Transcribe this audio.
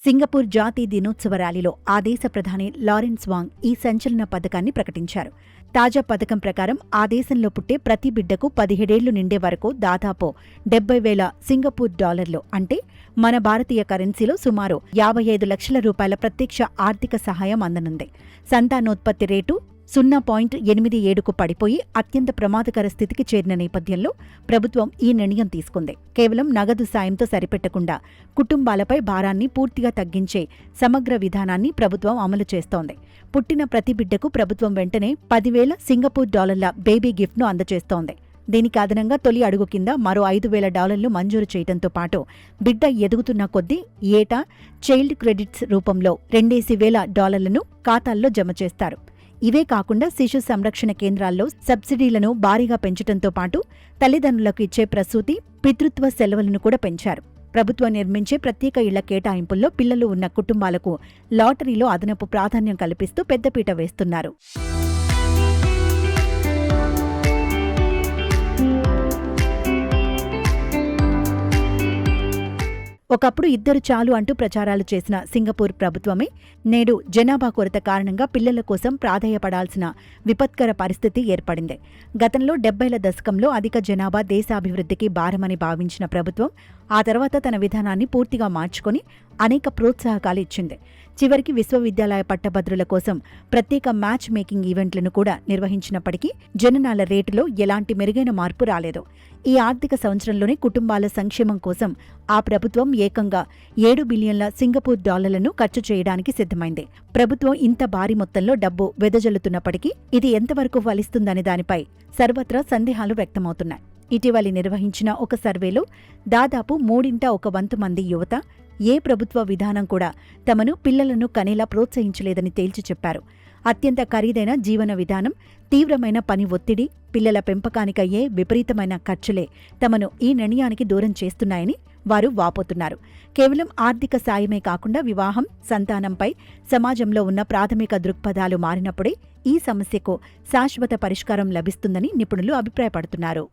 Singapore జాతీయ దినోత్సవ ర్యాలీలో ఆ దేశ ప్రధాని లారెన్స్ వాంగ్ ఈ సంచలన పథకాన్ని ప్రకటించారు. తాజా పథకం ప్రకారం ఆ దేశంలో పుట్టే ప్రతి బిడ్డకు 17 ఏళ్లు నిండే వరకు దాదాపు 70,000 సింగపూర్ డాలర్లు అంటే మన భారతీయ కరెన్సీలో సుమారు 55 లక్షల రూపాయల ప్రత్యక్ష ఆర్థిక సహాయం అందనుంది. సంతానోత్పత్తి రేటు 0.87కు పడిపోయి అత్యంత ప్రమాదకర స్థితికి చేరిన నేపథ్యంలో ప్రభుత్వం ఈ నిర్ణయం తీసుకుంది. కేవలం నగదు సాయంతో సరిపెట్టకుండా కుటుంబాలపై భారాన్ని పూర్తిగా తగ్గించే సమగ్ర విధానాన్ని ప్రభుత్వం అమలు చేస్తోంది. పుట్టిన ప్రతి బిడ్డకు ప్రభుత్వం వెంటనే 10,000 సింగపూర్ డాలర్ల బేబీ గిఫ్ట్ను అందజేస్తోంది. దీనికి అదనంగా తొలి అడుగు కింద మరో 5,000 డాలర్లు మంజూరు చేయడంతో పాటు బిడ్డ ఎదుగుతున్న కొద్దీ ఏటా చైల్డ్ క్రెడిట్స్ రూపంలో 2,000 డాలర్లను ఖాతాల్లో జమ చేస్తారు. ఇవే కాకుండా శిశు సంరక్షణ కేంద్రాల్లో సబ్సిడీలను భారీగా పెంచడంతో పాటు తల్లిదండ్రులకు ఇచ్చే ప్రసూతి, పితృత్వ సెలవులను కూడా పెంచారు. ప్రభుత్వం నిర్మించే ప్రత్యేక ఇళ్ల కేటాయింపుల్లో పిల్లలు ఉన్న కుటుంబాలకు లాటరీలో అదనపు ప్రాధాన్యం కల్పిస్తూ పెద్దపీట వేస్తున్నారు. ఒకప్పుడు ఇద్దరు చాలు అంటూ ప్రచారాలు చేసిన సింగపూర్ ప్రభుత్వమే నేడు జనాభా కొరత కారణంగా పిల్లల కోసం ప్రాధేయపడాల్సిన విపత్కర పరిస్థితి ఏర్పడింది. గతంలో 70ల దశకంలో అధిక జనాభా దేశాభివృద్ధికి భారమని భావించిన ప్రభుత్వం ఆ తర్వాత తన విధానాన్ని పూర్తిగా మార్చుకొని అనేక ప్రోత్సాహకాలు ఇచ్చింది. చివరికి విశ్వవిద్యాలయ పట్టభద్రుల కోసం ప్రత్యేక మ్యాచ్ మేకింగ్ ఈవెంట్లను కూడా నిర్వహించినప్పటికీ జననాల రేటులో ఎలాంటి మెరుగైన మార్పు రాలేదు. ఈ ఆర్థిక సంవత్సరంలోనే కుటుంబాల సంక్షేమం కోసం ఆ ప్రభుత్వం ఏకంగా 7 బిలియన్ల సింగపూర్ డాలర్లను ఖర్చు చేయడానికి సిద్ధమైంది. ప్రభుత్వం ఇంత భారీ మొత్తంలో డబ్బు వెదజల్లుతున్నప్పటికీ ఇది ఎంతవరకు ఫలిస్తుందనే దానిపై సర్వత్రా సందేహాలు వ్యక్తమవుతున్నాయి. ఇటీవలి నిర్వహించిన ఒక సర్వేలో దాదాపు 1/3 మంది యువత ఏ ప్రభుత్వ విధానం కూడా తమను పిల్లలను కనేలా ప్రోత్సహించలేదని తేల్చి చెప్పారు. అత్యంత ఖరీదైన జీవన విధానం, తీవ్రమైన పని ఒత్తిడి, పిల్లల పెంపకానికయ్యే విపరీతమైన ఖర్చులే తమను ఈ నిర్ణయానికి దూరం చేస్తున్నాయని వారు వాపోతున్నారు. కేవలం ఆర్థిక సాయమే కాకుండా వివాహం, సంతానంపై సమాజంలో ఉన్న ప్రాథమిక దృక్పథాలు మారినప్పుడే ఈ సమస్యకు శాశ్వత పరిష్కారం లభిస్తుందని నిపుణులు అభిప్రాయపడుతున్నారు.